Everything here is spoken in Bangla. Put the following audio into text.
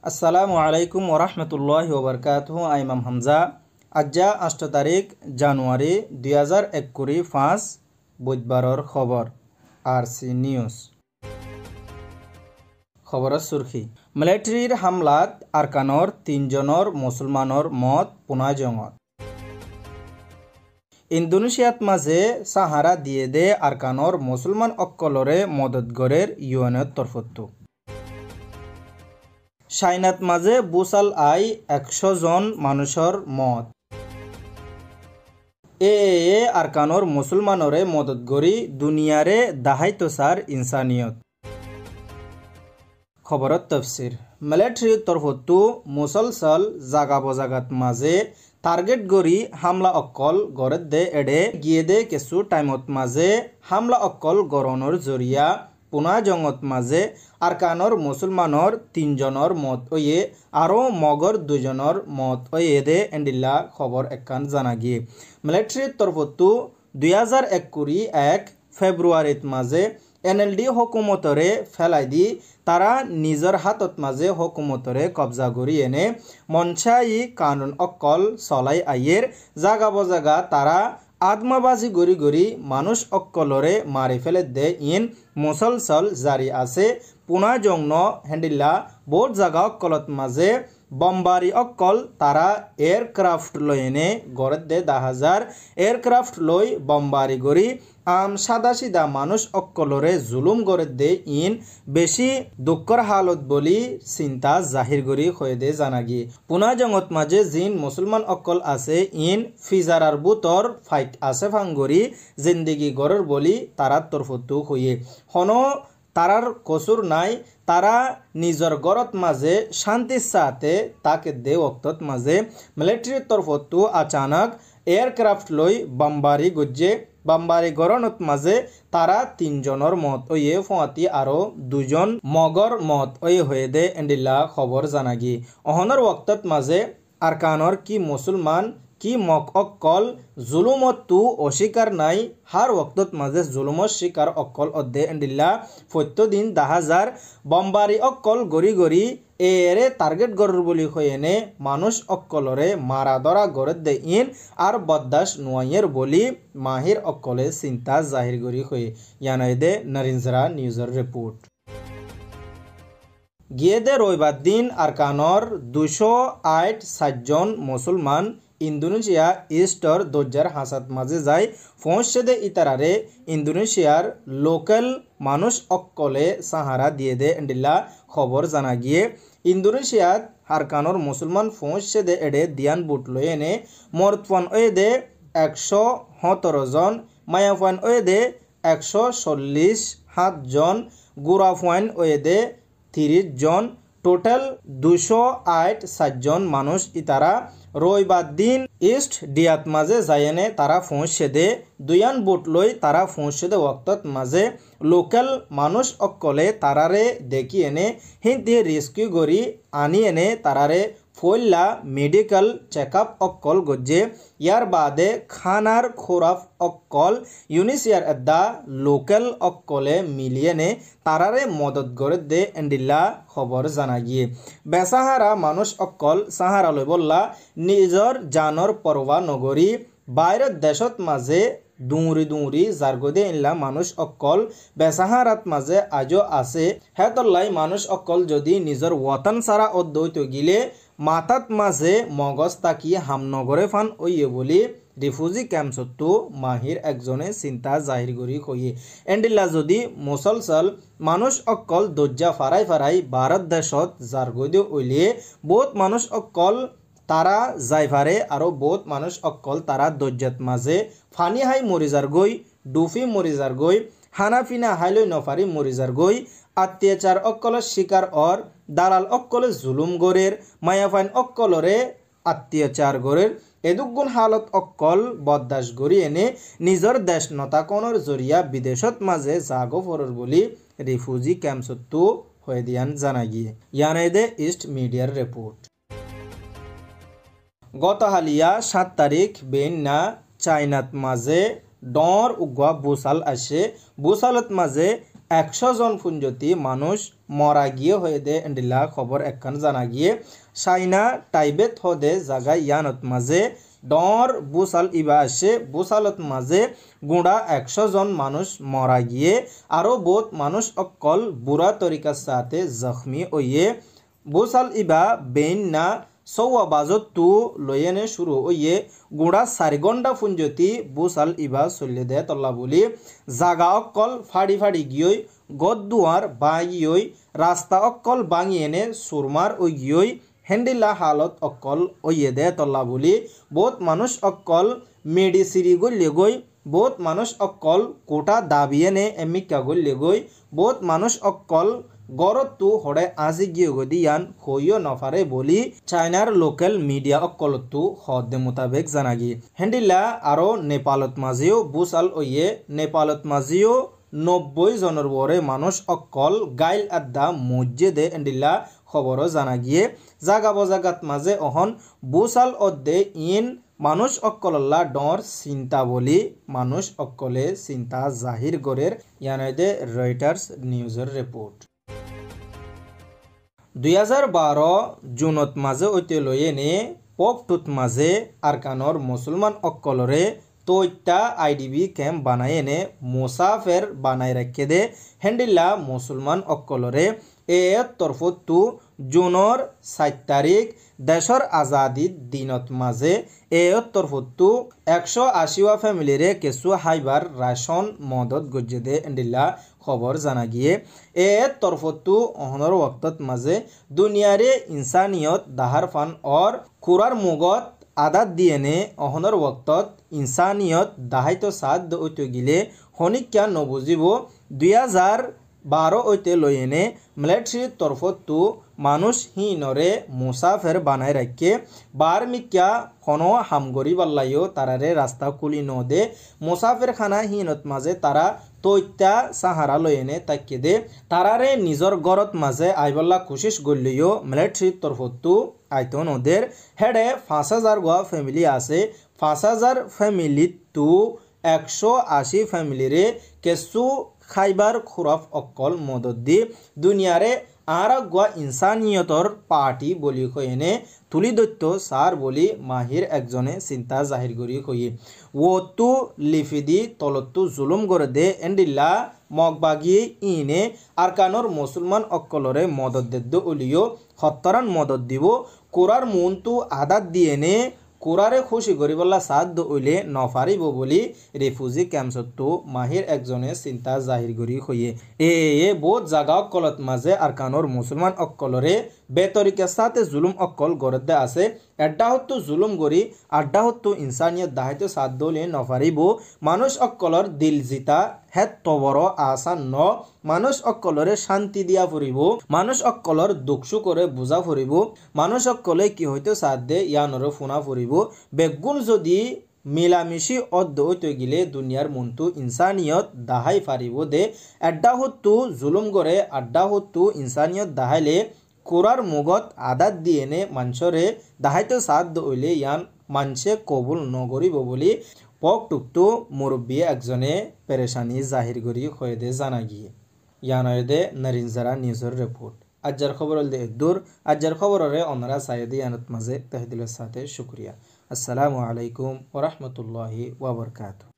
আসসালামু আলাইকুম ওরহমতুল্লাহি ওবরকাতুহু। আইমাম হামজা। আজ্জা 8 তারিখ জানুয়ারি 2021 বুধবারর খবর আরসি নিউজ। খবরের সুরখি মিলিটারির হামলাত আরকানর 3 জনের মুসলমানর মত পুনাজঙত। ইন্দোনেশিয়াত মাঝে সাহারা দিয়ে দে আরকানর মুসলমান অক্কলরে মদত গড়ের ইউএনের তরফত্তু। চাইনাত মাঝে বুসাল আই 100 জন মানুষের মত। এ আরকানর মুসলমানরে মদত গড়ি দুনিয়ারে দাহাইতসার ইনসানিয়ত। খবরত তফসির মিলিটারির তরফত্তু মুসলসল জাগা বজাগাত মাঝে টার্গেট গড়ি হামলা অক্কল গড়ত দে এডে গিয়ে দে কিছু টাইমত মাঝে হামলা অক্কল গড়নর জরিয়া পুনা জঙত মাঝে আরকানর মুসলমানর 3 জনের মত ওয়ে আরও মগর 2 জনের মত ওয়ে দে এন্ডিল্লা খবর একখান জানা গিয়ে মিলিটারির তরফত্তু 2021 ফেব্রুয়ারিত মাঝে এনএলডি হকুমতরে ফেলাই দি তারা নিজের হাতত মাঝে হকুমতরে কবজা করি এনে মনসাই কানুন অক্কল চলাই আইয়ের জাগা বজাগা তারা আদমাবাজি গড়ি গড়ি মানুষ অক্কলরে মারি ফেলে দে ইন মুসলসল জারি আছে পুনা জংন হেন্ডিল্লা বহুত জাগা অক্কলত মাঝে বম্বারি অক্কল তারা এয়ারক্রাফট লই এনে গড়ত দে 10,000 এয়ারক্রাফট লই বম্বারি গড়ি আম সাদা সিদা মানুষ অক্কলরে জুলুম গড়ত দে ইন বেশি দুঃখর হালত বলি চিন্তা জাহির গড়ি হয়ে দে জানাগি পুনা জঙত মাঝে জিন মুসলমান অক্কল আছে ইন ফিজারার বুতর ফাইট আছে ফাঙ্গরি জিন্দিগি গড়র বলি তারার তরফত্তু হয়ে হন তারার কসুর নাই তারা নিজর গরত মাঝে শান্তির সাথে তাকে দে ওক্তত মাঝে মিলিটারির তরফত্তু আচানক এয়ারক্রাফট লই বম্বারি গজ্জে বম্বারি গরনত মাঝে তারা 3 জনের মত ওয়ে ফোয়াতি আরো 2 জন মগর মত ওয়ে হয়ে দে এন্ডিল্লা খবর জানাগি অহনর ওক্তত মাঝে আরকানর কি মুসলমান কি মক অক্কল জুলুমত তু অস্বীকার নাই হার ওক্তত মাঝে জুলুমত শিকার অক্কল অদ্দে এন্ডিল্লা প্রত্যেকদিন 10,000 বম্বারি অক্কল গড়ি গড়ি এরে টার্গেট গড়র বলি হয়েনে মানুষ অক্কলরে মারা ধরা গড়ত দে ইন আর বদাস নোয়াইয়ের বলি মাহির অক্কলে চিন্তা জাহির গড়ি হয়ে ইয়ানাই দে নরিনজরা নিউজের রিপোর্ট। গিয়ে দে রবিবার দিন আরকানর 208 জন মুসলমান ইন্দোনেশিয়া ইস্টর দজ্জার হাসাত মাঝে যায় পৌঁছে দে ইতারারে ইন্দোনেশিয়ার লোকাল মানুষ অক্কলে সাহারা দিয়ে দে এন্ডিল্লা খবর জানা গিয়ে ইন্দোনেশিয়াত আরকানর মুসলমান পৌঁছে দে এডে দিয়ান বুট লয়ে এনে মরতফান ওয়ে দে 117 জন মায়াফান ওয়ে দে 147 জন গুরাফান ওয়ে দে 30 জন টোটাল 208 জন মানুষ ইতারা রবিবার দিন ইস্ট ডিয়াত মাঝে যাইনে তারা পৌঁছে দে দুয়ান বুট লই তারা পৌঁছে দে ওক্তত মাঝে লোকাল মানুষ অক্কলে তারারে দেখি এনে হিন্দি রেস্কিউ করি আনি এনে তারারে ফইল্লা মেডিকেল চেকআপ অক্কল গজ্জে ইয়ার বাদে খানার খোরাফ অক্কল ইউনিসিয়ার এদ্দা লোকাল অক্কলে মিলিয়ে নে তারারে মদত করে দে এন্ডিল্লা খবর জানা গিয়ে বেসাহারা মানুষ অক্কল সাহারা লই বললা নিজর জানর পরবা নগরী বাইরের দেশত মাঝে দুঁরি দুঁরি জারগদে ইনলা মানুষ অক্কল বেসাহারাত মাঝে আজও আছে হেতল্লাই মানুষ অক্কল যদি নিজর ওয়াতান সারা অদ্বৈত গিলে মাতাত মাঝে মগজ তাকি হামনগরে ফান ওইয়ে বলি রিফিউজি ক্যাম্পসত্তু মাহির একজনে চিন্তা জাহির করি কইয়ে এন্ডিল্লা যদি মুসলসল মানুষ অক্কল দজ্জা ফারাই ফারাই ভারত দেশত জারগদে ওইলে বহুত মানুষ অক্কল তারা যাইভারে আরো বহুত মানুষ অক্কল তারা দজ্জাত মাঝে ফানি হাই মরিজার গই ডুফি মরিজার গই হানাফিনা হাইলই নফারি মরিজার গই অত্যাচার অক্কলের শিকার অর দালাল অক্কলে জুলুম গড়ের মায়াফাইন অক্কলরে অত্যাচার গড়ের এদুগুণ হালত অক্কল বদাস গড়ি এনে নিজর দেশ নতাকনের জরিয়া বিদেশত মাঝে জাগো ফরর বলি রিফিউজি ক্যাম্পসত্তু হয়ে দিয়ান জানা গিয়ে ইয়ানাই দে ইস্ট মিডিয়ার রিপোর্ট। গত হালিয়া 7 তারিখ বেইনা চাইনাত মাঝে ডর উগা বুসাল আসে বুসালত মাঝে 100 জন পুঞ্জতি মানুষ মরা গিয়ে হয়ে দে এন্ডিলা খবর একখান জানা গিয়ে চাইনা টাইবেত হদে জায়গা ইয়ানত মাঝে ডর বুসাল ইবা আসে বুসালত মাঝে গুঁড়া 100 জন মানুষ মরা গিয়ে আরও বহুত মানুষ অকল বুড়া তরিকার সাথে জখমি হইয়ে বুসাল ইবা বেইন না সৌয়া বাজত তু লয়েনে শুরু হইয়ে গুঁড়া 4 ঘন্টা পুঞ্জতি বুসাল ইবা চলে দে তল্লা বলি জাগা অকল ফাড়ি ফাড়ি গিয়ে গদ দুয়ার বাগিয়ে রাস্তা অকল বাঙি এনে সুরমার ও গিয়ে হেন্ডিলা হালত অকল ওইয়ে দে তল্লা বলি বহুত মানুষ অকল মেডিসিরি গল্লে গই বহুত মানুষ অকল কোটা দাবিয়ে নে এমিকা গল্লে গই বহুত মানুষ অকল গরত তু হড়ে আজি গিয়ে গদিয়ান হইও নফারে বলি চাইনার লোকাল মিডিয়া অকল তু হদে মোতাবেক জানাগি হেন্ডিলা আরো নেপালত মাঝেও বুসাল ওইয়ে নেপালত মাঝেও 90 জনের বরে মানুষ অকল গাইল আড্ডা মসজিদে এন্ডিলা খবরও জানা গিয়ে জাগা বজাগাত মাঝে অহন বুসাল অদ্দে ইন মানুষ অকল্লা ডর চিন্তা বলি মানুষ অকলে চিন্তা জাহির গরের ইয়ানদে রয়টার্স নিউজের রিপোর্ট 2012 জুনত মাঝে ঐতে লয়ে নে পকটুত মাঝে আরকানর মুসলমান অকলরে তোইটা আইডিবি ক্যাম্প বানায় এনে মুসাফের বানায় রাখে দে হেন্ডিল্লা মুসলমান অকলরে এর তরফতু জুনের 7 তারিখ দেশর আজাদি দিনত মাঝে এর তরফতু 180 ফ্যামিলিরে কিছু হাইবার রাশন মদত গজ্জে দে হেন্ডিল্লা খবর জানা গিয়ে এর তরফতু অহনর ওয়াক্তত মাঝে দুনিয়ারে ইনসানিয়ত দাহার ফান और কুরার মুগত আদাত দিয়ে নে অহনর ওয়াক্তত ইনসানিয়ত দাহাইতো সাদ ওইতো গিলে হনিক্যা নবুজিব 2012 ওইতে লইনে মিলিটারির তরফতু মানুষ হিনরে মুসাফের বানায় রাখে বারমিক্যা হনো হামগরি বাল্লাইও তারারে রাস্তা কুলি নদে মুসাফের খানা হিনত মাঝে তারা তৈত্যা সাহারা লইনে তাকে দে তারারে নিজর গরত মাঝে আইবল্লা কোশিশ গলিও মিলিটারির তরফতু আইতো নদের হেডে 5000 গোয়া ফ্যামিলি আছে 5000 ফ্যামিলি তু 180 ফ্যামিলিরে কেসু খাইবার খুরাফ অকল মদত দি দুনিয়ারে আর গোয়া ইনসানিয়তর পার্টি বলি কইনে তুলি দৈত্য সার বলি মাহির একজনে চিন্তা জাহির করি কই ও তু লিফিদি তলতু জুলুম করে দে এন্ডিল্লা মগবাগি ইনে আরকানর মুসলমান অকলরে মদত দেদ্দ উলিও হত্তরান মদত দিব কোরার মন তু আদাত দিয়ে নে কোরারে খুশি করিবল্লা সাধ্য উইলে নফারিব বলি রিফিউজি ক্যাম্পসতো মাহির একজনে চিন্তা জাহির করি হইয়ে এ বহুত জাগা অকলত মাঝে আরকানর মুসলমান অকলরে বেতরিকের সাথে জুলুম অকল গরদে আছে এড্ডা হত্তু জুলুম গরি আড্ডা হত্তু ইনসানিয়ত দাহাইতো সাধ্য উইলে নফারিব মানুষ অকলর দিল জিতা হেত তবর আসান ন মানুষ অকলরে শান্তি দিয়া ফুরিব মানুষ অকলর দুঃখসু করে বুঝা ফুরিব মানুষ অকলে কি হইতো সাধ্যে ইয়ানরে ফুনা ফুরিব বেগুন যদি মিলামিশি অদ্দ হইতে গিলে দুনিয়ার মনতু ইনসানিয়ত দাহাই ফারিব দে আড্ডা হত্তু জুলুম করে আড্ডা হত্তু ইনসানিয়ত দাহাইলে কোরার মুগত আদাত দিয়ে নে মানুষরে দাহাইতো সাধ্য হইলে ইয়ান মানুষে কবুল নগরিব বলি পক টুকটু মুরব্বী একজনে পেরেশানি জাহির করি হয়ে দে জানা গিয়ে ইয়ানদে নরিনজারা নিউজের রিপোর্ট আজ্জার খবর দে দূর আজ্জার খবরে অনরা সাইদি ইয়ানত মাঝে তহদিলের সাথে শুক্রিয়া আসসালামু আলাইকুম ওয়া রাহমাতুল্লাহি ওয়া বারাকাতুহু।